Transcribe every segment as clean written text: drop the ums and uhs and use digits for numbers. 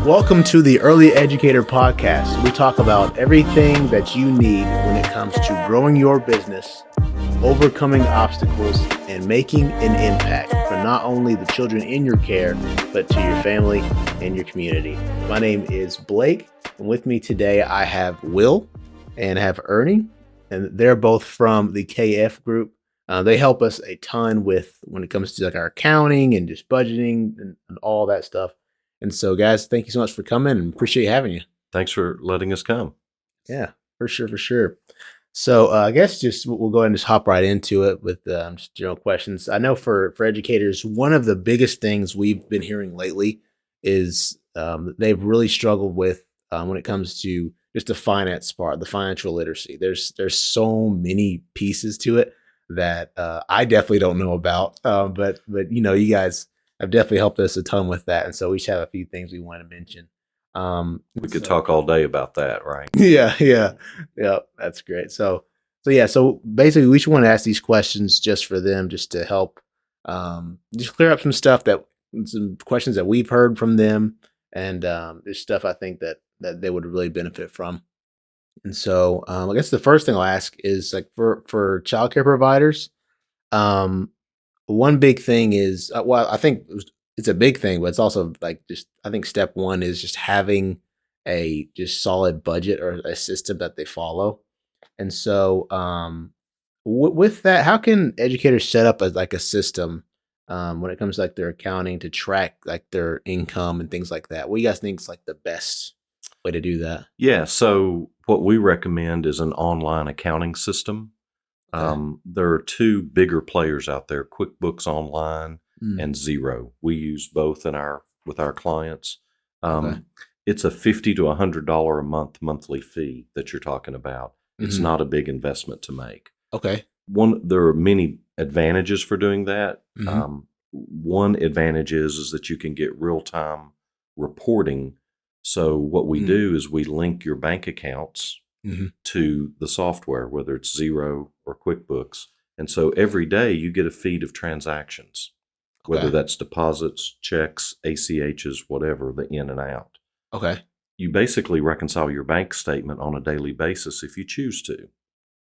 Welcome to the Early Educator podcast. We talk about everything that you need when it comes to growing your business, overcoming obstacles, and making an impact for not only the children in your care, but to your family and your community. My name is Blake, and with me today I have Will and have Ernie, and they're both from the KF group. They help us a ton with when it comes to like our accounting and just budgeting and all that stuff. And so, guys, thank you so much for coming and appreciate having you. Thanks for letting us come. Yeah, for sure. So I guess just we'll go ahead and just hop right into it with just general questions. I know for educators, one of the biggest things we've been hearing lately is they've really struggled with when it comes to just the finance part, the financial literacy. There's so many pieces to it that I definitely don't know about, but you know, you guys have definitely helped us a ton with that. And so we each have a few things we want to mention. We could talk all day about that, right? Yeah. That's great. So basically we just want to ask these questions just for them, just to help, just clear up some questions that we've heard from them. And, there's stuff I think that they would really benefit from. And so, I guess the first thing I'll ask is like for childcare providers, one big thing is, I think it's a big thing, but it's also like I think step one is just having a just solid budget or a system that they follow. And so, with that, how can educators set up a system when it comes to like their accounting to track like their income and things like that? What do you guys think is like the best way to do that? Yeah. So what we recommend is an online accounting system. Okay. There are two bigger players out there, QuickBooks Online and Xero. We use both with our clients. Okay. It's a $50 to $100 a monthly fee that you're talking about. It's not a big investment to make. Okay. There are many advantages for doing that. Mm-hmm. One advantage is that you can get real-time reporting. So what we do is we link your bank accounts to the software, whether it's Xero or QuickBooks. And so every day you get a feed of transactions, whether that's deposits, checks, ACHs, whatever, the in and out. Okay. You basically reconcile your bank statement on a daily basis if you choose to.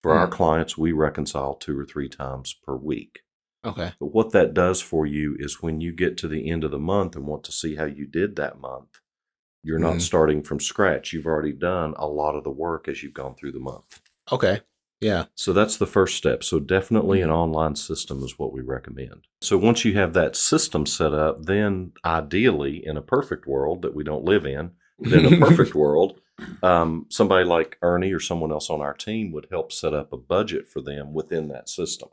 For our clients, we reconcile 2 or 3 times per week. Okay. But what that does for you is when you get to the end of the month and want to see how you did that month, you're not starting from scratch. You've already done a lot of the work as you've gone through the month. Okay. Yeah. So that's the first step. So definitely an online system is what we recommend. So once you have that system set up, then ideally in a perfect world that we don't live in, but in a perfect world, somebody like Ernie or someone else on our team would help set up a budget for them within that system.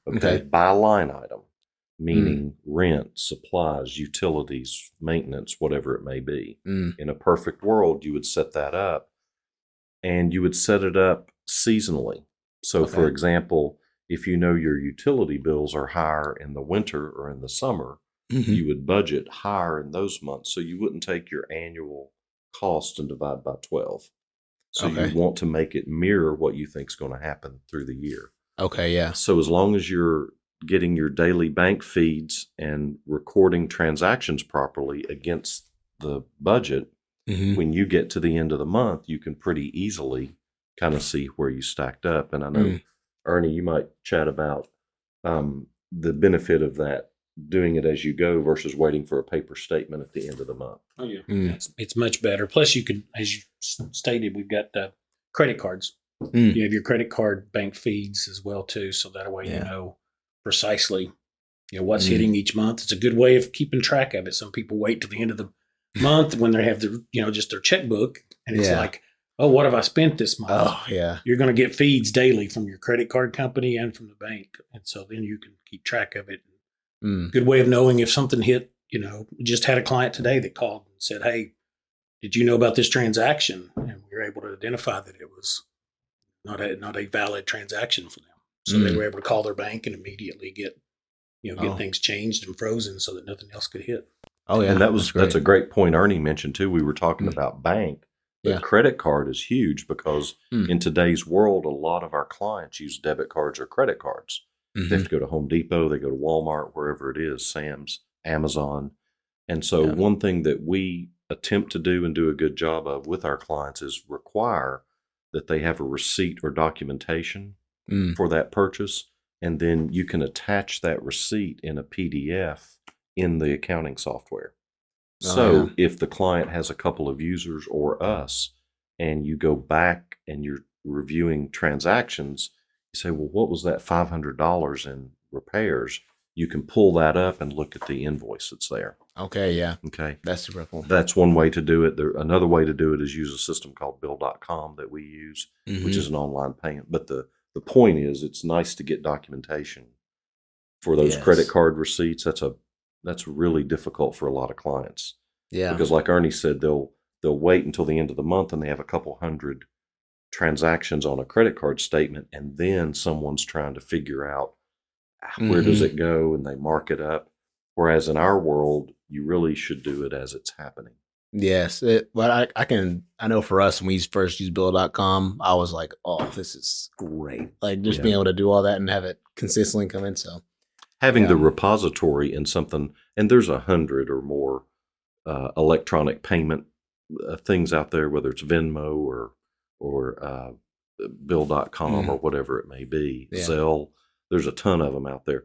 Okay. By line item, meaning rent, supplies, utilities, maintenance, whatever it may be. In a perfect world, you would set that up and you would set it up seasonally. So for example, if you know your utility bills are higher in the winter or in the summer, you would budget higher in those months. So you wouldn't take your annual cost and divide by 12. So you want to make it mirror what you think is going to happen through the year. Okay. Yeah. So as long as you're getting your daily bank feeds and recording transactions properly against the budget, when you get to the end of the month, you can pretty easily kind of see where you stacked up. And I know, Ernie, you might chat about the benefit of that, doing it as you go versus waiting for a paper statement at the end of the month. Oh, yeah. It's much better. Plus, you could, as you stated, we've got credit cards. You have your credit card bank feeds as well, too. So that way you know precisely what's hitting each month. It's a good way of keeping track of it. Some people wait till the end of the month when they have just their checkbook, and it's like, oh, what have I spent this month? Oh, yeah. You're going to get feeds daily from your credit card company and from the bank. And so then you can keep track of it. Good way of knowing if something hit. Just had a client today that called and said, hey, did you know about this transaction? And we were able to identify that it was not a valid transaction for them. So they were able to call their bank and immediately get things changed and frozen so that nothing else could hit. Oh, yeah. And that's a great point Ernie mentioned too. We were talking about bank. But credit card is huge because in today's world, a lot of our clients use debit cards or credit cards. They have to go to Home Depot, they go to Walmart, wherever it is, Sam's, Amazon. And so one thing that we attempt to do and do a good job of with our clients is require that they have a receipt or documentation for that purchase, and then you can attach that receipt in a PDF in the accounting software. So if the client has a couple of users or us, and you go back and you're reviewing transactions, you say, well, what was that $500 in repairs? You can pull that up and look at the invoice that's there. Okay, yeah. Okay. That's super cool. That's one way to do it. Another way to do it is use a system called Bill.com that we use, which is an online payment. But the point is, it's nice to get documentation for those credit card receipts. That's really difficult for a lot of clients. Yeah. Because like Ernie said, they'll wait until the end of the month and they have a couple hundred transactions on a credit card statement, and then someone's trying to figure out where does it go, and they mark it up. Whereas in our world, you really should do it as it's happening. Yes. But I know for us, when we first used Bill.com, I was like, oh, this is great. Like just being able to do all that and have it consistently come in. So having the repository in something, and there's 100 or more electronic payment things out there, whether it's Venmo or Bill.com or whatever it may be, Zelle. There's a ton of them out there.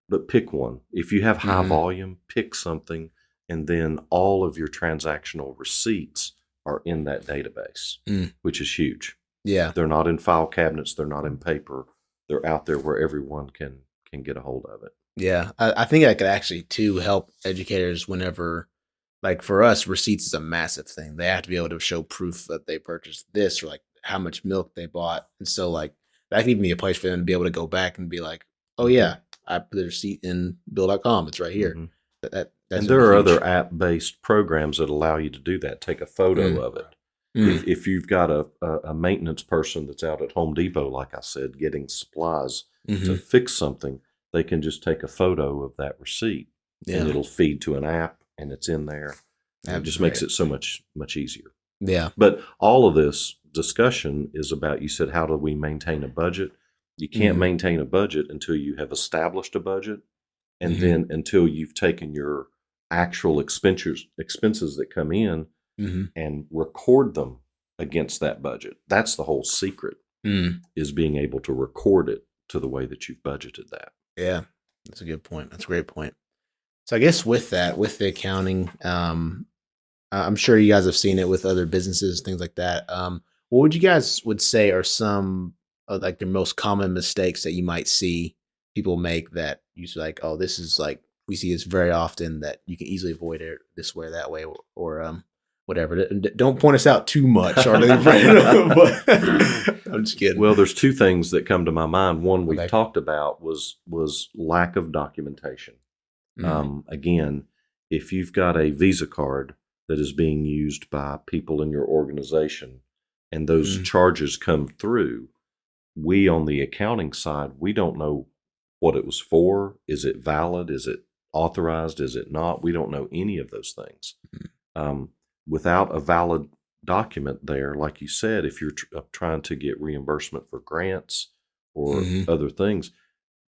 But pick one. If you have high volume, pick something, and then all of your transactional receipts are in that database, which is huge. Yeah. They're not in file cabinets. They're not in paper. They're out there where everyone can get a hold of it. Yeah. I think that could actually, too, help educators whenever, like for us, receipts is a massive thing. They have to be able to show proof that they purchased this or like how much milk they bought. And so like that can even be a place for them to be able to go back and be like, oh, yeah, I put the receipt in Bill.com. It's right here. That's and there are other app-based programs that allow you to do that. Take a photo of it. If you've got a maintenance person that's out at Home Depot, like I said, getting supplies to fix something, they can just take a photo of that receipt and it'll feed to an app and it's in there. And it just makes it so much easier. Yeah. But all of this discussion is about, you said, how do we maintain a budget? You can't maintain a budget until you have established a budget, and then until you've taken your actual expenses that come in and record them against that budget. That's the whole secret, is being able to record it to the way that you've budgeted that. Yeah, that's a good point. That's a great point. So I guess with that, with the accounting, I'm sure you guys have seen it with other businesses, things like that. What would you guys would say are some of like the most common mistakes that you might see people make that you say like, oh, this is like, we see this very often that you can easily avoid it this way, that way, or whatever. Don't point us out too much, but I'm just kidding. Well, there's two things that come to my mind. One we talked about was lack of documentation. Again, if you've got a Visa card that is being used by people in your organization and those charges come through, we on the accounting side, we don't know what it was for. Is it valid? Is it authorized? Is it not? We don't know any of those things. Without a valid document there, like you said, if you're trying to get reimbursement for grants or other things,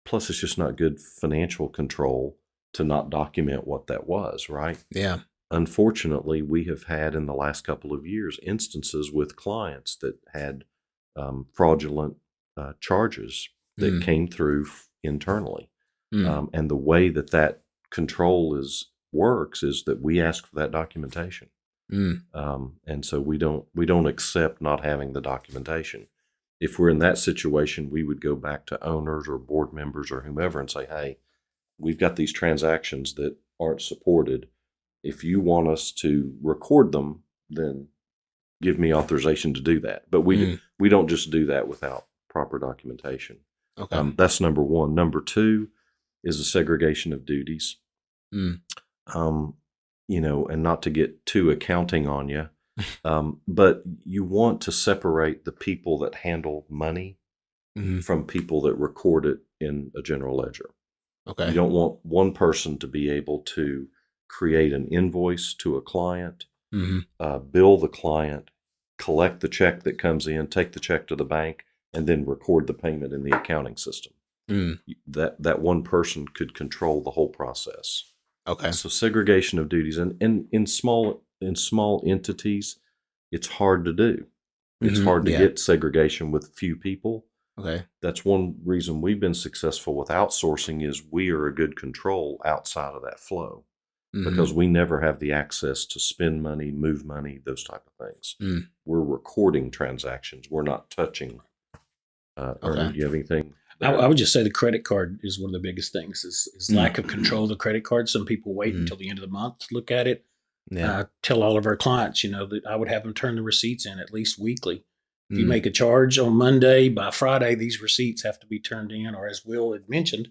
plus it's just not good financial control to not document what that was, right? Yeah. Unfortunately, we have had in the last couple of years instances with clients that had fraudulent charges that came through internally. And the way that control works is that we ask for that documentation. And so we don't accept not having the documentation. If we're in that situation, we would go back to owners or board members or whomever and say, hey, we've got these transactions that aren't supported. If you want us to record them, then give me authorization to do that. But we don't just do that without proper documentation. Okay. That's number one. Number two is a segregation of duties. And not to get too accounting on you, but you want to separate the people that handle money from people that record it in a general ledger. Okay. You don't want one person to be able to create an invoice to a client, bill the client, collect the check that comes in, take the check to the bank, and then record the payment in the accounting system. That one person could control the whole process. Okay. So segregation of duties, and in small in small entities, it's hard to do. It's hard to Yeah. get segregation with few people. Okay. That's one reason we've been successful with outsourcing is we are a good control outside of that flow because we never have the access to spend money, move money, those type of things. We're recording transactions. We're not touching. Ernie, do you have anything? I would just say the credit card is one of the biggest things is lack of control of the credit card. Some people wait until the end of the month to look at it. Yeah. Tell all of our clients, that I would have them turn the receipts in at least weekly. If you make a charge on Monday, by Friday, these receipts have to be turned in, or as Will had mentioned,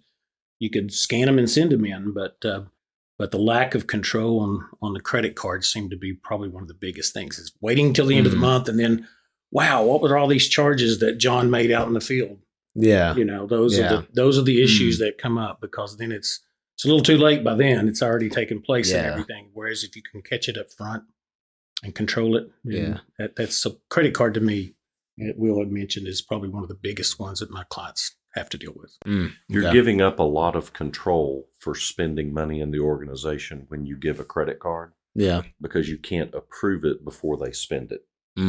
you could scan them and send them in. But the lack of control on the credit card seemed to be probably one of the biggest things is waiting until the end of the month. And then, wow, what were all these charges that John made out in the field? Yeah. Those are the issues that come up because then it's a little too late by then. It's already taken place and everything. Whereas if you can catch it up front and control it, that's a credit card to me. Will had mentioned is probably one of the biggest ones that my clients have to deal with. You're giving up a lot of control for spending money in the organization when you give a credit card. Yeah. Because you can't approve it before they spend it.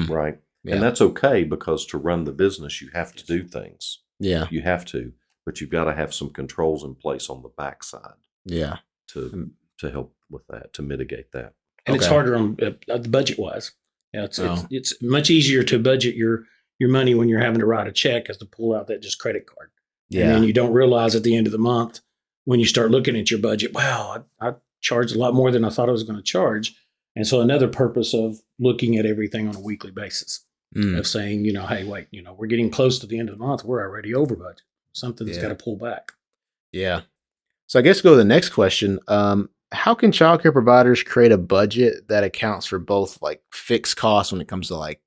Right. Yeah. And that's okay because to run the business, you have to do things. Yeah. You have to, but you've got to have some controls in place on the backside. Yeah. To help with that, to mitigate that. And it's harder on the budget wise. It's much easier to budget your money when you're having to write a check as to pull out that just credit card. Yeah. And then you don't realize at the end of the month when you start looking at your budget, wow, I charged a lot more than I thought I was going to charge. And so another purpose of looking at everything on a weekly basis of saying, hey, wait, we're getting close to the end of the month. We're already over budget. Something's got to pull back. Yeah. So I guess go to the next question. How can childcare providers create a budget that accounts for both like fixed costs when it comes to like,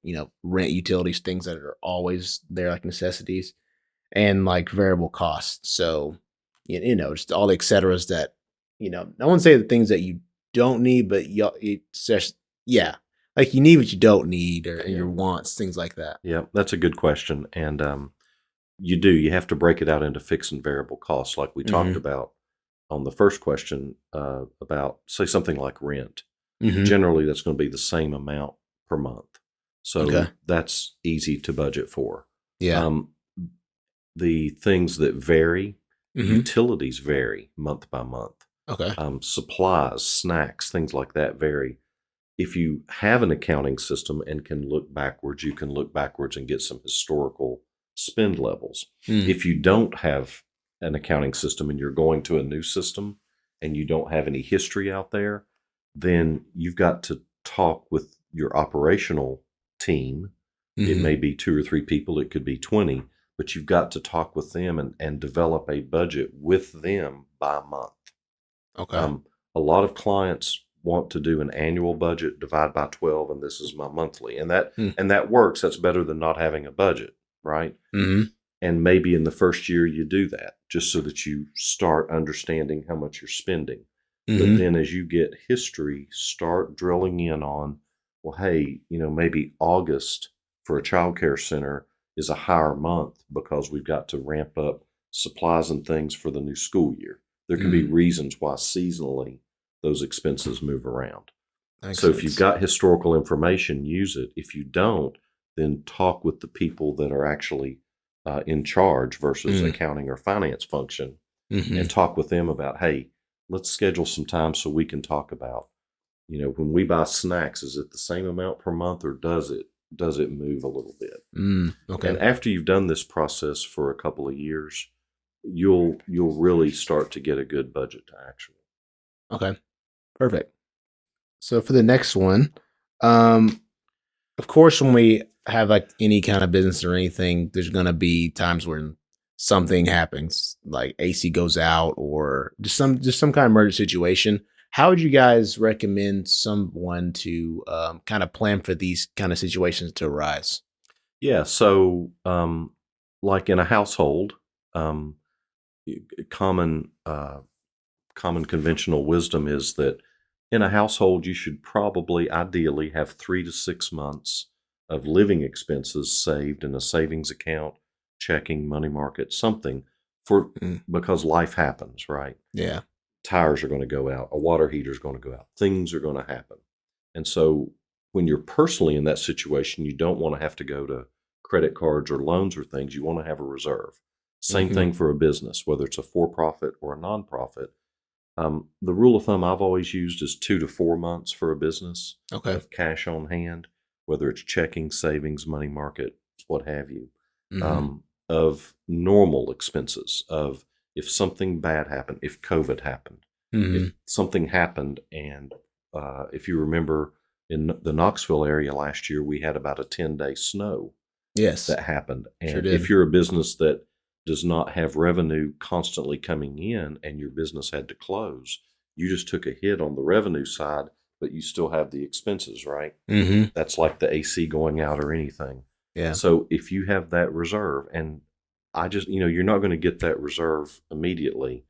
rent, utilities, things that are always there, like necessities, and like variable costs? So, just all the et ceteras that, I wouldn't say the things that you don't need, but it's just, like you need what you don't need or your wants, things like that. Yeah, that's a good question. And you have to break it out into fixed and variable costs like we talked about on the first question about, say, something like rent. Generally, that's going to be the same amount per month. So that's easy to budget for. Yeah. The things that vary, utilities vary month by month. Okay. Supplies, snacks, things like that vary. If you have an accounting system and can look backwards, you can look backwards and get some historical spend levels. If you don't have an accounting system and you're going to a new system and you don't have any history out there, then you've got to talk with your operational team. It may be 2 or 3 people, it could be 20, but you've got to talk with them and develop a budget with them by month. Okay. A lot of clients want to do an annual budget, divide by 12, and this is my monthly. And that works. That's better than not having a budget, right? And maybe in the first year you do that just so that you start understanding how much you're spending. But then as you get history, start drilling in on, well, hey, maybe August for a childcare center is a higher month because we've got to ramp up supplies and things for the new school year. There can be reasons why seasonally those expenses move around. So if you've got historical information, use it. If you don't, then talk with the people that are actually in charge versus accounting or finance function and talk with them about, hey, let's schedule some time so we can talk about, when we buy snacks, is it the same amount per month or does it move a little bit? Okay. And after you've done this process for a couple of years, you'll really start to get a good budget to actual. Okay. Perfect. So for the next one, of course, when we have like any kind of business or anything, there's going to be times when something happens, like AC goes out or just some kind of emergency situation. How would you guys recommend someone to kind of plan for these kind of situations to arise? Yeah. So, like in a household, common conventional wisdom is that in a household, you should probably ideally have 3 to 6 months of living expenses saved in a savings account, checking, money market, something because life happens, right? Yeah. Tires are going to go out. A water heater is going to go out. Things are going to happen. And so when you're personally in that situation, you don't want to have to go to credit cards or loans or things. You want to have a reserve. Same thing for a business, whether it's a for-profit or a nonprofit. The rule of thumb I've always used is 2 to 4 months for a business of cash on hand, whether it's checking, savings, money market, what have you, of normal expenses, of if something bad happened, if COVID happened, if something happened. And if you remember in the Knoxville area last year, we had about a 10-day snow that happened. And if you're a business that does not have revenue constantly coming in and your business had to close, you just took a hit on the revenue side, but you still have the expenses, right? That's like the AC going out or anything. Yeah. So if you have that reserve, and I just, you're not going to get that reserve immediately,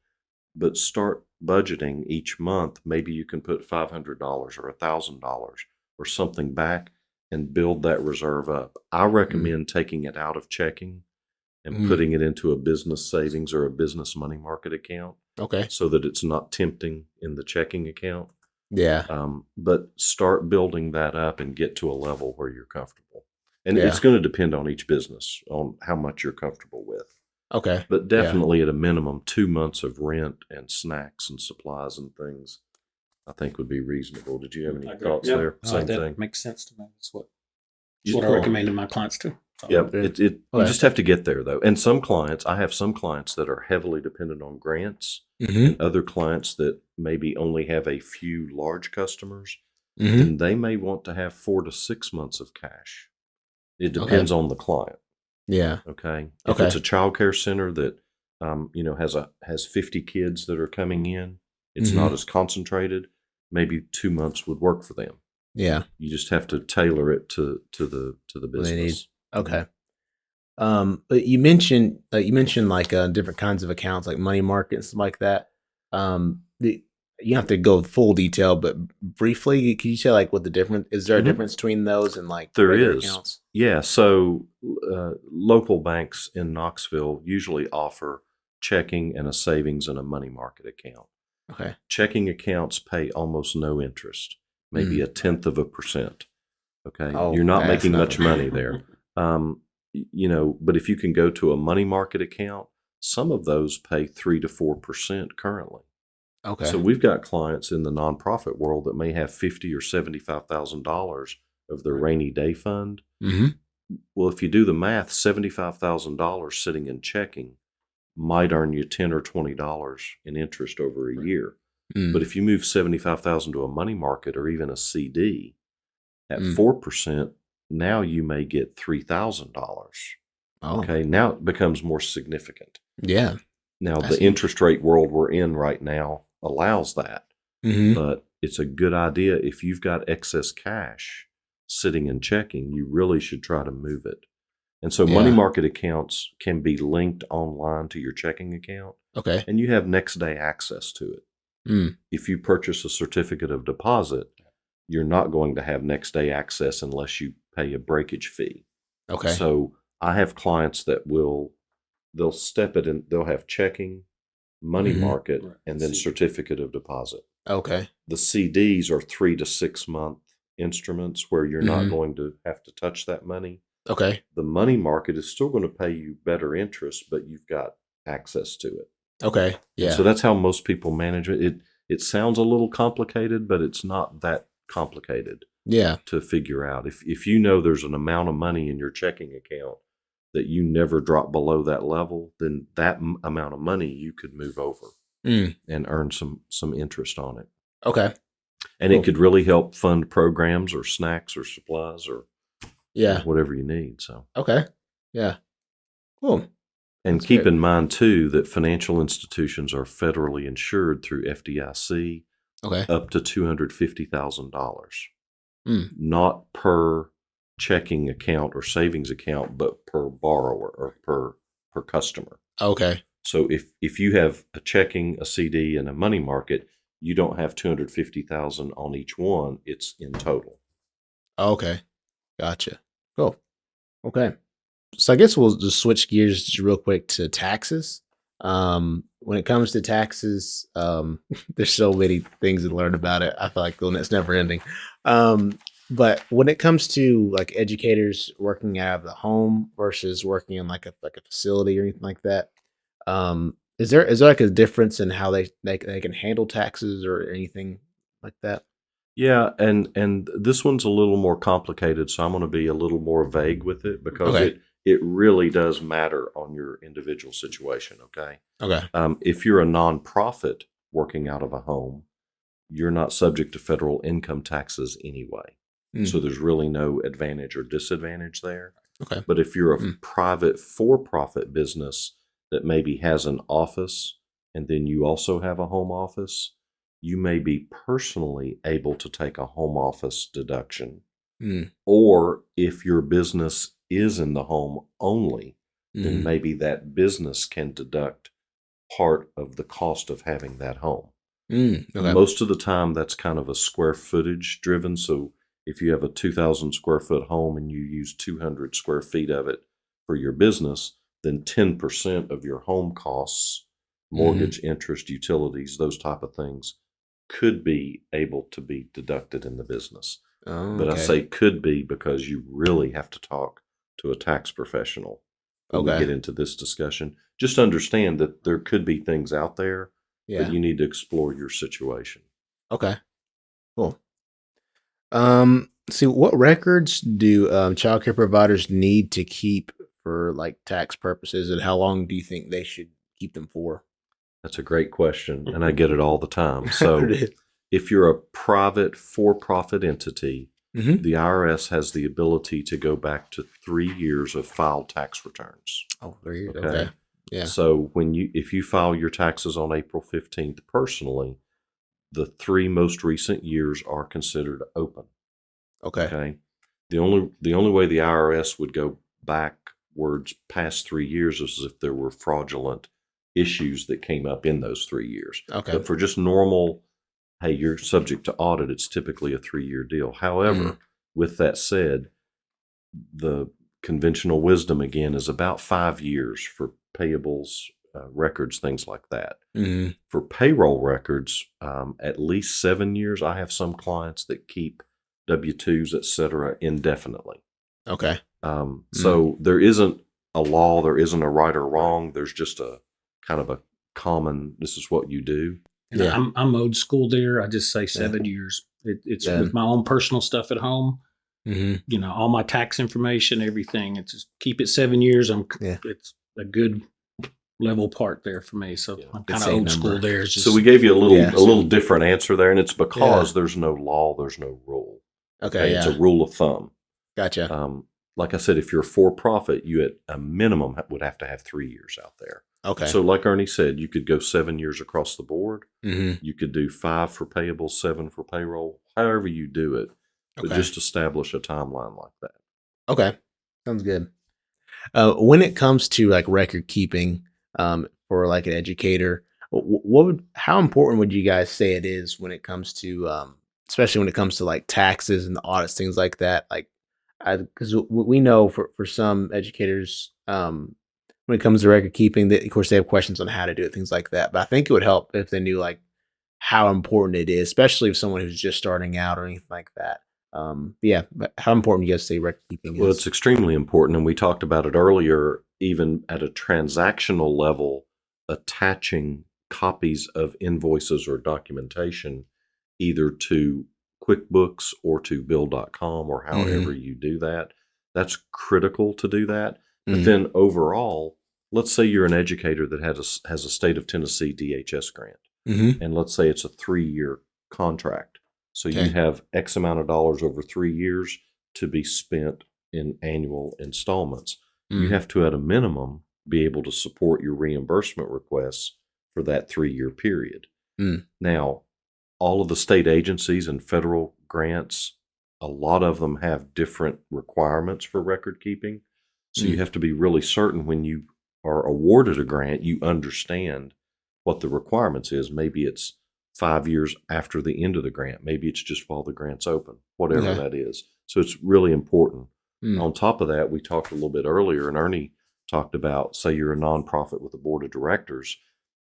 but start budgeting each month. Maybe you can put $500 or $1,000 or something back and build that reserve up. I recommend taking it out of checking and putting it into a business savings or a business money market account. Okay. So that it's not tempting in the checking account. Yeah. But start building that up and get to a level where you're comfortable. And it's going to depend on each business, on how much you're comfortable with. Okay. But definitely at a minimum, 2 months of rent and snacks and supplies and things, I think would be reasonable. Did you have any thoughts there? Same that thing. makes sense to me. That's what I recommend to my clients too. So, Yeah, you just have to get there though. And I have some clients that are heavily dependent on grants, and other clients that maybe only have a few large customers, and they may want to have 4 to 6 months of cash. It depends on the client. Yeah. Okay. If it's a child care center that has 50 kids that are coming in, it's not as concentrated. Maybe 2 months would work for them. Yeah. You just have to tailor it to the business. Okay. But you mentioned like different kinds of accounts, like money market and stuff like that. You have to go full detail, but briefly, can you say like what the difference is? There a difference between those and like there regular is accounts? Yeah. So local banks in Knoxville usually offer checking and a savings and a money market account. Okay. Checking accounts pay almost no interest, maybe 0.1%. Okay. You're not making much money there. But if you can go to a money market account, some of those pay 3 to 4% currently. Okay. So we've got clients in the nonprofit world that may have $50,000 or $75,000 of their rainy day fund. Well, if you do the math, $75,000 sitting in checking might earn you $10 or $20 in interest over a year. But if you move $75,000 to a money market or even a CD at 4%, now you may get $3,000. Okay, now it becomes more significant. Yeah. Now the interest rate world we're in right now allows that, but it's a good idea if you've got excess cash sitting in checking, you really should try to move it. And so money market accounts can be linked online to your checking account. Okay. And you have next day access to it. If you purchase a certificate of deposit, you're not going to have next day access unless you pay a breakage fee. Okay. So I have clients that they'll step it in, they'll have checking, money market, and then certificate of deposit. Okay. The CDs are 3 to 6 month instruments where you're not going to have to touch that money. Okay. The money market is still going to pay you better interest, but you've got access to it. Okay. Yeah. And so that's how most people manage it. It sounds a little complicated, but it's not that complicated to figure out. If you know there's an amount of money in your checking account that you never drop below that level, then that amount of money you could move over and earn some interest on it. Okay. And it could really help fund programs or snacks or supplies or whatever you need. So okay. Yeah. Cool. And that's keep in mind too that financial institutions are federally insured through FDIC up to $250,000. Not per checking account or savings account, but per borrower or per customer. Okay. So if you have a checking, a CD, and a money market, you don't have $250,000 on each one. It's in total. Okay. Gotcha. Cool. Okay. So I guess we'll just switch gears just real quick to taxes. when it comes to taxes, there's so many things to learn about it. I feel like it's never ending. But when it comes to like educators working out of the home versus working in like a facility or anything like that, is there like a difference in how they can handle taxes or anything like that? Yeah, and this one's a little more complicated, so I'm going to be a little more vague with it because Okay. it really does matter on your individual situation. Okay, Okay. if you're a nonprofit working out of a home, you're not subject to federal income taxes anyway, so there's really no advantage or disadvantage there. Okay. But if you're a Mm. private for-profit business that maybe has an office and then you also have a home office, you may be personally able to take a home office deduction. Mm. Or if your business is in the home only, then Mhm. maybe that business can deduct part of the cost of having that home. Okay. Most of the time, that's kind of a square footage driven. So if you have a 2,000 square foot home and you use 200 square feet of it for your business, then 10% of your home costs, mortgage, interest, utilities, those type of things, could be able to be deducted in the business. Oh, But I okay. say could be because you really have to talk to a tax professional when we Okay. get into this discussion. Just understand that there could be things out there, but Yeah. you need to explore your situation. Okay. Cool. See, what records do childcare providers need to keep for like tax purposes, and how long do you think they should keep them for? That's a great question, and I get it all the time. So, if you're a private for profit entity, Mm-hmm. the IRS has the ability to go back to 3 years of filed tax returns. Oh, 3 years. Okay. Okay. Yeah. So if you file your taxes on April 15th personally, the 3 most recent years are considered open. Okay. Okay. The only way the IRS would go backwards past 3 years is if there were fraudulent issues that came up in those 3 years. Okay. But for just normal, hey, you're subject to audit, it's typically a 3-year deal. However, with that said, the conventional wisdom again is about 5 years for payables, records, things like that. Mm-hmm. For payroll records, at least 7 years. I have some clients that keep W-2s, et cetera, indefinitely. Okay. So there isn't a law, there isn't a right or wrong. There's just a kind of a common, this is what you do. And Yeah. I'm old school there. I just say 7 years. It's Yeah. with my own personal stuff at home. Mm-hmm. You know, all my tax information, everything. It's just keep it 7 years. Yeah. It's a good level part there for me. So Yeah. I'm Good kind of safe old number. school there. It's just, So we gave you a little Yeah. a little different answer there, and it's because Yeah. there's no law, there's no rule. Okay. It's Yeah. a rule of thumb. Gotcha. Like I said, if you're for profit, you at a minimum would have to have 3 years out there. Okay. So, like Ernie said, you could go 7 years across the board. Mm-hmm. You could do 5 for payables, 7 for payroll, however you do it. But Okay. just establish a timeline like that. Okay. Sounds good. When it comes to like record keeping, for like an educator, how important would you guys say it is when it comes to, especially when it comes to like taxes and audits, things like that? Like, because we know for some educators, when it comes to record keeping, that of course they have questions on how to do it, things like that. But I think it would help if they knew like how important it is, especially if someone who's just starting out or anything like that. Yeah, but how important do you guys say record keeping Well, is? it's extremely important, and we talked about it earlier, even at a transactional level, attaching copies of invoices or documentation either to QuickBooks or to Bill.com or however you do that. That's critical to do that. But Mhm. then overall, let's say you're an educator that has a state of Tennessee DHS grant, Mhm. and let's say it's a 3-year contract. So you Okay. have X amount of dollars over 3 years to be spent in annual installments. You Mm. have to, at a minimum, be able to support your reimbursement requests for that 3-year period. Mm. Now, all of the state agencies and federal grants, a lot of them have different requirements for record keeping. So you have to be really certain when you are awarded a grant, you understand what the requirements is. Maybe it's 5 years after the end of the grant. Maybe it's just while the grant's open, whatever Okay. that is. So it's really important. Mm. On top of that, we talked a little bit earlier, and Ernie talked about, say you're a nonprofit with a board of directors,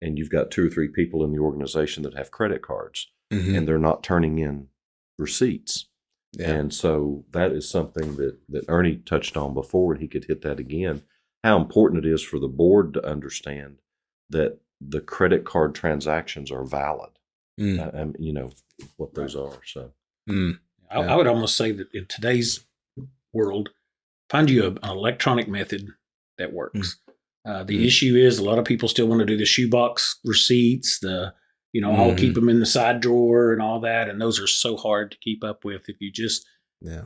and you've got 2 or 3 people in the organization that have credit cards Mhm. and they're not turning in receipts. Yeah. And so that is something that Ernie touched on before, and he could hit that again, how important it is for the board to understand that the credit card transactions are valid. And you know what those are. So Mm. I would almost say that in today's world, find you an electronic method that works. The issue is a lot of people still want to do the shoebox receipts, I'll keep them in the side drawer and all that. And those are so hard to keep up with. If you just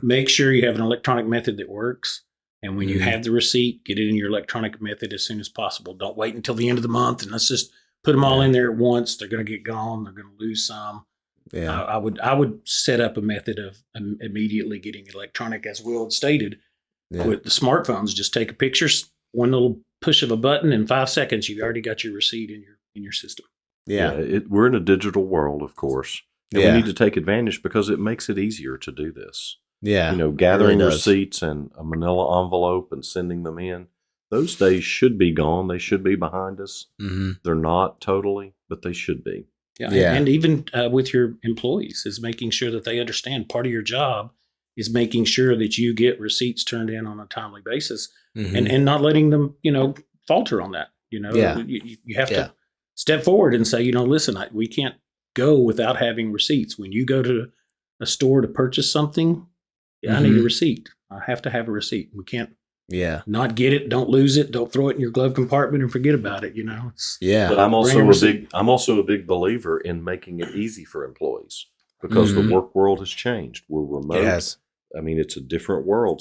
make sure you have an electronic method that works. And when you have the receipt, get it in your electronic method as soon as possible. Don't wait until the end of the month and let's just put them all in there at once. They're going to get gone. They're going to lose some. Yeah. I would set up a method of immediately getting electronic, as Will had stated. Yeah. With the smartphones, just take a picture, one little push of a button, in 5 seconds, you've already got your receipt in your system. Yeah. we're in a digital world, of course, and we need to take advantage because it makes it easier to do this. Yeah. Gathering really receipts and a manila envelope and sending them in, those days should be gone. They should be behind us. Mm-hmm. They're not totally, but they should be. Yeah. And even with your employees is making sure that they understand part of your job is making sure that you get receipts turned in on a timely basis and not letting them, falter on that. You have to step forward and say, listen, we can't go without having receipts. When you go to a store to purchase something, I need a receipt. I have to have a receipt. We can't not get it. Don't lose it. Don't throw it in your glove compartment and forget about it. But I'm also a big believer in making it easy for employees because the work world has changed. We're remote. Yes. I mean, it's a different world.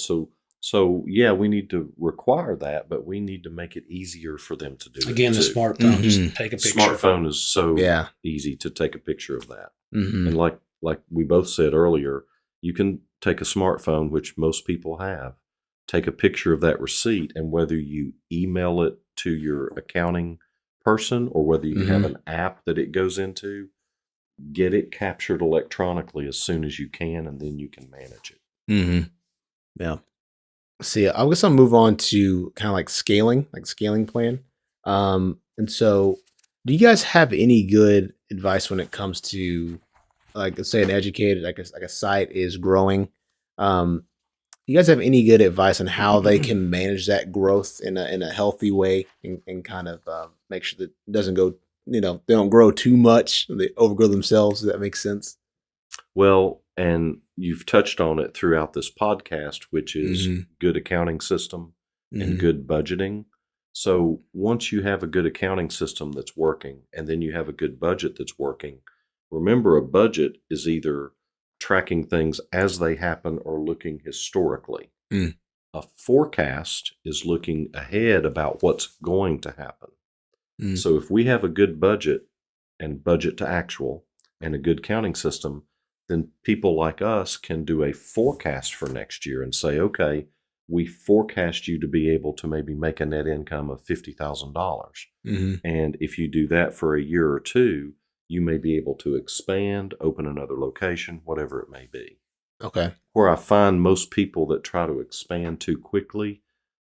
So yeah, we need to require that, but we need to make it easier for them to do it. Again, the smartphone, just take a picture. Smartphone is so easy to take a picture of that. And like we both said earlier, you can take a smartphone, which most people have, take a picture of that receipt, and whether you email it to your accounting person or whether you have an app that it goes into, get it captured electronically as soon as you can, and then you can manage it. Yeah. See, I guess I'll move on to kind of like scaling plan. And so do you guys have any good advice when it comes to, like, let's say an educated, like a site is growing? You guys have any good advice on how they can manage that growth in a healthy way and kind of make sure that it doesn't go, they don't grow too much, they overgrow themselves? Does that make sense? Well, and you've touched on it throughout this podcast, which is good accounting system and good budgeting. So once you have a good accounting system that's working and then you have a good budget that's working, remember a budget is either tracking things as they happen or looking historically. A forecast is looking ahead about what's going to happen. So if we have a good budget and budget to actual and a good counting system, then people like us can do a forecast for next year and say, okay, we forecast you to be able to maybe make a net income of $50,000. And if you do that for a year or two, you may be able to expand, open another location, whatever it may be. Okay. Where I find most people that try to expand too quickly,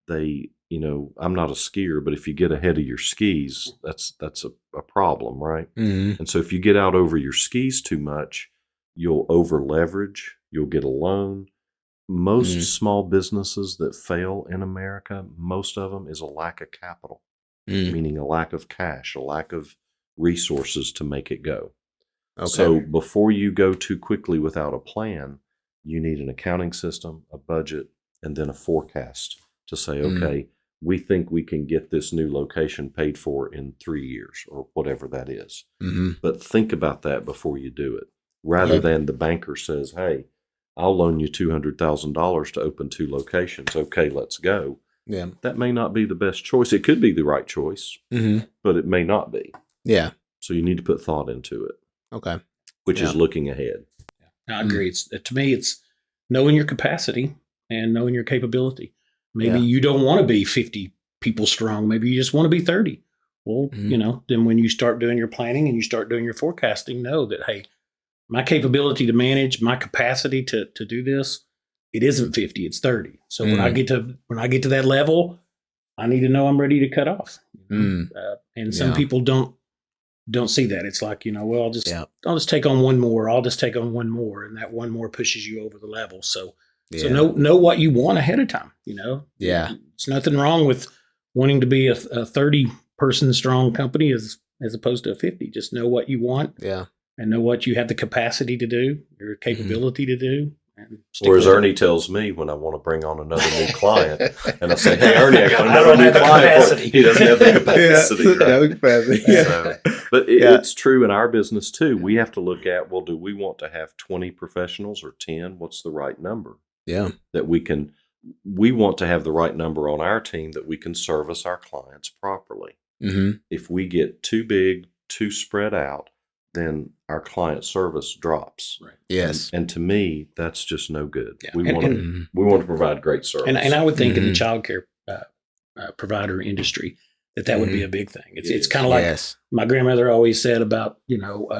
they, I'm not a skier, but if you get ahead of your skis, that's a problem, right? And so if you get out over your skis too much, you'll over leverage, you'll get a loan. Most small businesses that fail in America, most of them is a lack of capital, meaning a lack of cash, a lack of resources to make it go. Okay. So before you go too quickly without a plan, you need an accounting system, a budget, and then a forecast to say, okay, we think we can get this new location paid for in 3 years or whatever that is. But think about that before you do it, rather than the banker says, hey, I'll loan you $200,000 to open 2 locations. Okay, let's go. Yeah. That may not be the best choice. It could be the right choice, but it may not be. Yeah. So you need to put thought into it. Okay. Which is looking ahead. I agree. To me, it's knowing your capacity and knowing your capability. Maybe you don't want to be 50 people strong. Maybe you just want to be 30. Well, then when you start doing your planning and you start doing your forecasting, know that, hey, my capability to manage, my capacity to do this, it isn't 50, it's 30. So when I get to that level, I need to know I'm ready to cut off. And some people don't don't see that. It's like, well, I'll Yeah. just take on one more. I'll just take on one more, and that one more pushes you over the level. So Yeah. know what you want ahead of time. Yeah. It's nothing wrong with wanting to be a 30-person strong company as opposed to a 50. Just know what you want. Yeah. And know what you have the capacity to do, your capability to do. And Or as with it. Ernie tells me when I want to bring on another new client, and I say, "Hey, Ernie, I got I another don't new have the client." capacity. He doesn't have the capacity. Yeah. Right? No capacity. Yeah. So, but it's true in our business too. We have to look at, well, do we want to have 20 professionals or 10? What's the right number? Yeah. That we want to have the right number on our team that we can service our clients properly. Mm-hmm. If we get too big, too spread out, then our client service drops. Right. Yes. And to me, that's just no good. Yeah. We And- want to provide great service. And I would think in the Mhm. childcare provider industry that would be a big thing. It's kind of like Yes. my grandmother always said about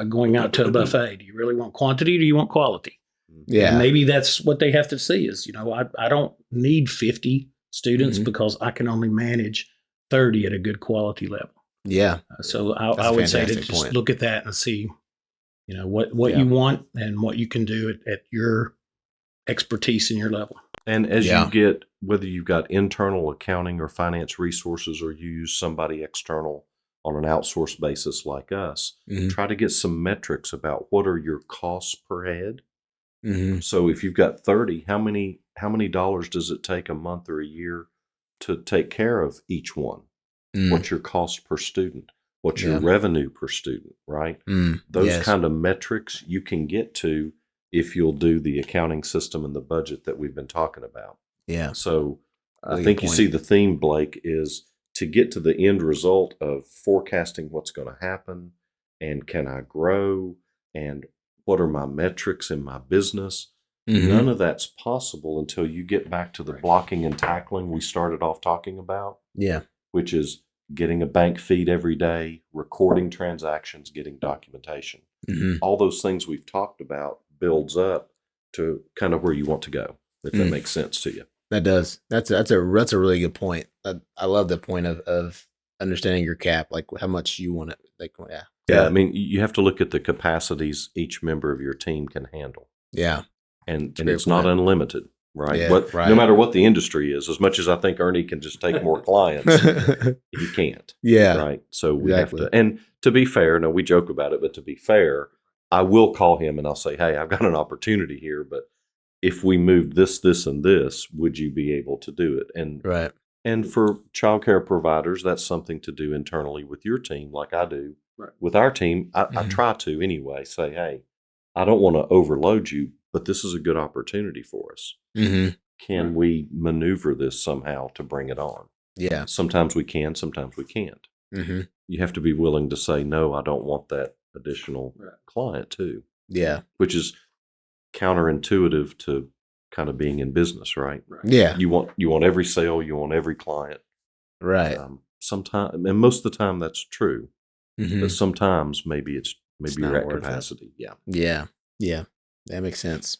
going out to a buffet. Do you really want quantity? Or do you want quality? Yeah. And maybe that's what they have to see is I don't need 50 students Mhm. because I can only manage 30 at a good quality level. Yeah. So That's I a would say to fantastic just point. look at that and see, what Yeah. you want and what you can do at your expertise and your level. And as Yeah. you get, whether you've got internal accounting or finance resources or you use somebody external on an outsourced basis like us, Mhm. try to get some metrics about what are your costs per head. Mm-hmm. So if you've got 30, how many dollars does it take a month or a year to take care of each one? Mm. What's your cost per student? What's your Yeah. revenue per student, right? Mm. Those Yes. kind of metrics you can get to if you'll do the accounting system and the budget that we've been talking about. Yeah. So I Really think good you point. see the theme, Blake, is to get to the end result of forecasting what's going to happen and can I grow and what are my metrics in my business. Mhm. None of that's possible until you get back to the Right. blocking and tackling we started off talking about, Yeah. which is getting a bank feed every day, recording transactions, getting documentation. Mm-hmm. All those things we've talked about builds up to kind of where you want to go, if that Mm. makes sense to you. That does. That's a really good point. I love the point of understanding your cap, like how much you want it. Like, yeah. Yeah, I mean, you have to look at the capacities each member of your team can handle, Yeah. and a great it's not point. unlimited, right? Yeah, But right. no matter what the industry is, as much as I think Ernie can just take more clients, he can't, Yeah. right? So we Exactly. have to, and to be fair, no, we joke about it, but to be fair, I will call him and I'll say, hey, I've got an opportunity here, but if we moved this, this, and this, would you be able to do it? Right. And for childcare providers, that's something to do internally with your team, like I do. Right. With our team, I Mhm. try to anyway say, hey, I don't want to overload you, but this is a good opportunity for us. Mm-hmm. Can Right. we maneuver this somehow to bring it on? Yeah. Sometimes we can, sometimes we can't. Mm-hmm. You have to be willing to say, no, I don't want that additional Right. client too, Yeah. which is counterintuitive to kind of being in business, right? Right. Yeah. You want every sale, you want every client. Right. Sometimes, and most of the time that's true, Mm-hmm. but sometimes maybe It's you're not at worth it. capacity. Yeah. Yeah. Yeah. That makes sense.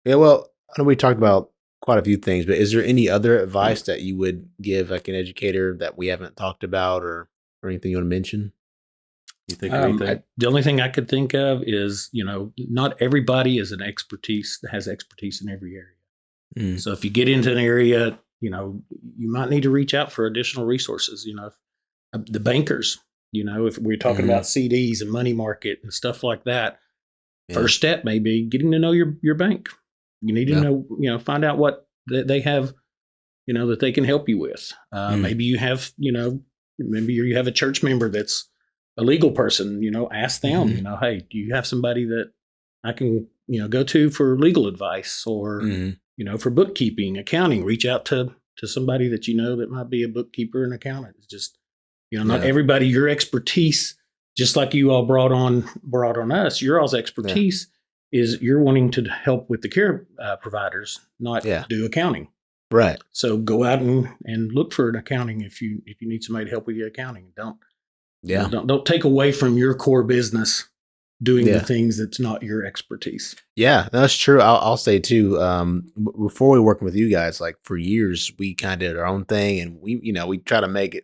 Yeah. Well, I know we talked about quite a few things, but is there any other advice that you would give like an educator that we haven't talked about or anything you want to mention? You think of anything? The only thing I could think of is, not everybody has expertise in every area. Mm. So if you get into an area, you might need to reach out for additional resources. The bankers, if we're talking Mhm. about CDs and money market and stuff like that, Yeah. first step may be getting to know your bank. You need to Yeah. find out what they have, that they can help you with. Maybe you have, maybe you have a church member that's a legal person, ask them, Mhm. hey, do you have somebody that I can, go to for legal advice or, Mhm. for bookkeeping, accounting, reach out to somebody that that might be a bookkeeper and accountant. It's just, not Yeah. everybody, your expertise, just like you all brought on us, your all's expertise is you're wanting to help with the care providers, not Yeah. do accounting. Right. So go out and look for an accounting if you need somebody to help with your accounting. Yeah. Don't take away from your core business doing Yeah. the things that's not your expertise. Yeah, that's true. I'll say too. Before we were working with you guys, like for years, we kind of did our own thing, and we try to make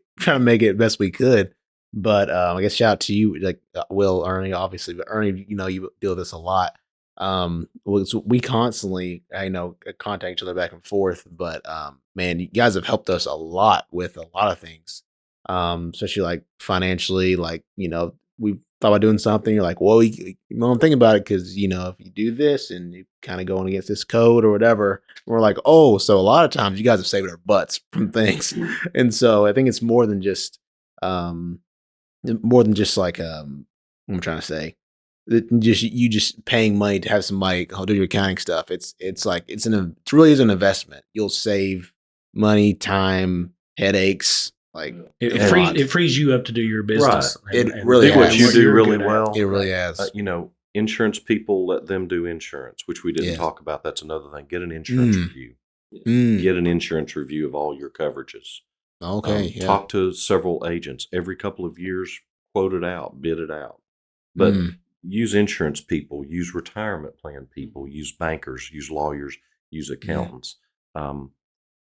it best we could. But I guess shout out to you, like Will, Ernie, obviously, but Ernie, you deal with this a lot. We constantly, contact each other back and forth, but man, you guys have helped us a lot with a lot of things, especially like financially, like we thought about doing something. You're like, well, you don't think about it because if you do this and you kind of going against this code or whatever, we're like, oh, so a lot of times you guys have saved our butts from things, and so I think it's more than just like what I'm trying to say. You just paying money to have somebody do your accounting stuff. It's really is an investment. You'll save money, time, headaches. Like it frees you up to do your business. Right. It really do what has. you do you're really good at. well. It really has. Insurance people, let them do insurance, which we didn't talk about. That's another thing. Get an insurance review. Get an insurance review of all your coverages. Okay. Talk to several agents every couple of years. Quote it out, bid it out. But use insurance people, use retirement plan people, use bankers, use lawyers, use accountants.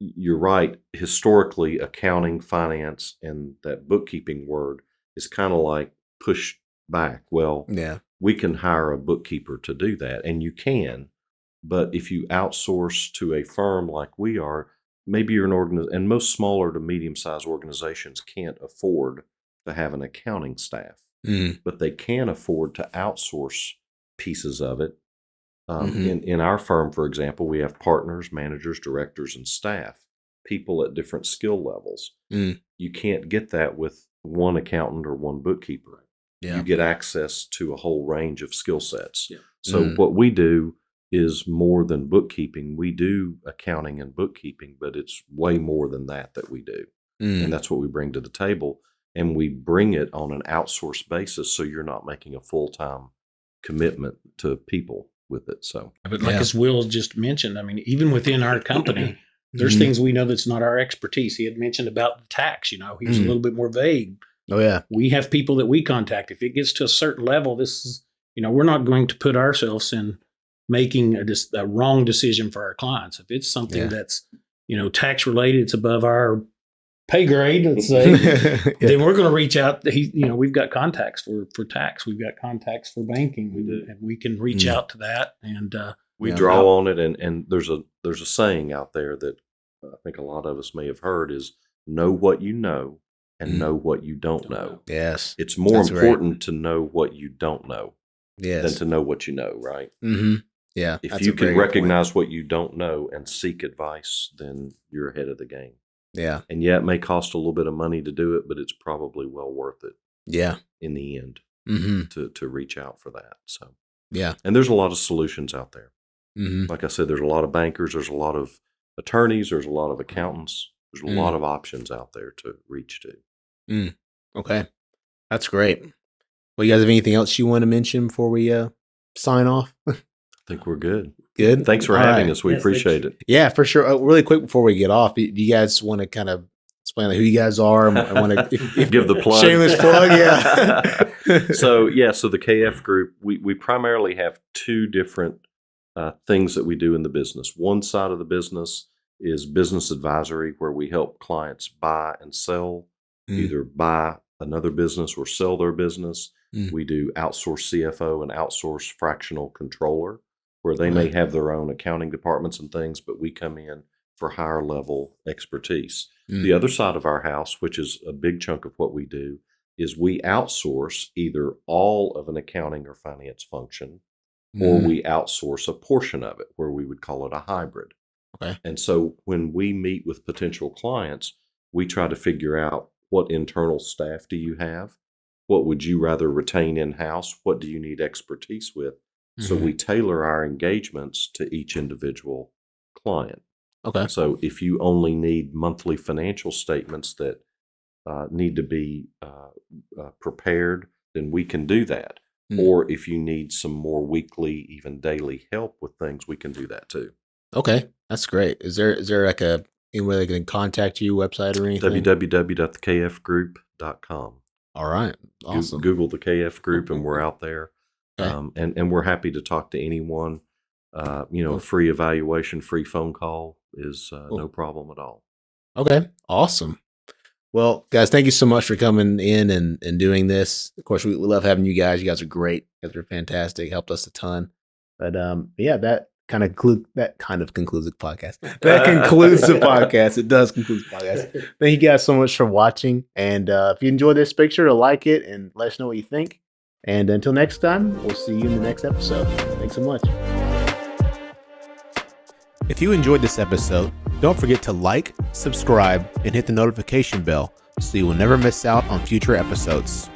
You're right. Historically, accounting, finance, and that bookkeeping word is kind of like pushed back. Well, we can hire a bookkeeper to do that, and you can. But if you outsource to a firm like we are, maybe you're an organization, and most smaller to medium-sized organizations can't afford to have an accounting staff, but they can afford to outsource pieces of it. In our firm, for example, we have partners, managers, directors, and staff, people at different skill levels. You can't get that with one accountant or one bookkeeper. You get access to a whole range of skill sets. So what we do is more than bookkeeping. We do accounting and bookkeeping, but it's way more than that we do. And that's what we bring to the table. And we bring it on an outsourced basis, so you're not making a full-time commitment to people with it. So, but like as Will just mentioned, I mean, even within our company, there's things we know that's not our expertise. He had mentioned about the tax. He was a little bit more vague. Oh yeah, we have people that we contact. If it gets to a certain level, this is we're not going to put ourselves in making a wrong decision for our clients. If it's something that's tax related, it's above our pay grade, let's say, then we're going to reach out. We've got contacts for tax. We've got contacts for banking. And we can reach out to that. And we draw on it. And there's a saying out there that I think a lot of us may have heard is know what you know and know what you don't know. Yes. It's more important to know what you don't know than to know what you know, right? Yeah. If you can recognize what you don't know and seek advice, then you're ahead of the game. Yeah. And it may cost a little bit of money to do it, but it's probably well worth it. Yeah. In the end, to reach out for that. So, and there's a lot of solutions out there. Like I said, there's a lot of bankers, there's a lot of attorneys, there's a lot of accountants, there's a lot of options out there to reach to. Okay. That's great. Well, you guys have anything else you want to mention before we sign off? I think we're good. Good. Thanks for having us. We appreciate it. Yeah, for sure. Really quick before we get off, do you guys want to kind of explain who you guys are? I want to give the plug. Shameless plug, yeah. So the KF group, we primarily have two different things that we do in the business. One side of the business is business advisory, where we help clients buy and sell, either buy another business or sell their business. We do outsource CFO and outsource fractional controller, where they may have their own accounting departments and things, but we come in for higher level expertise. The other side of our house, which is a big chunk of what we do, is we outsource either all of an accounting or finance function, or we outsource a portion of it, where we would call it a hybrid. Okay. And so when we meet with potential clients, we try to figure out what internal staff do you have? What would you rather retain in-house? What do you need expertise with? So we tailor our engagements to each individual client. Okay. So if you only need monthly financial statements that need to be prepared, then we can do that. Or if you need some more weekly, even daily help with things, we can do that too. Okay, that's great. Is there like anywhere they can contact you, website or anything? www.thekfgroup.com. All right, awesome. Google the KF Group, and we're out there. Okay. And we're happy to talk to anyone. A free evaluation, free phone call is no problem at all. Okay, awesome. Well, guys, thank you so much for coming in and doing this. Of course, we love having you guys. You guys are great. You guys are fantastic. Helped us a ton. But yeah, that kind of concludes the podcast. That concludes the podcast. It does conclude the podcast. Thank you guys so much for watching. And if you enjoyed this, make sure to like it and let us know what you think. And until next time, we'll see you in the next episode. Thanks so much. If you enjoyed this episode, don't forget to like, subscribe, and hit the notification bell so you will never miss out on future episodes.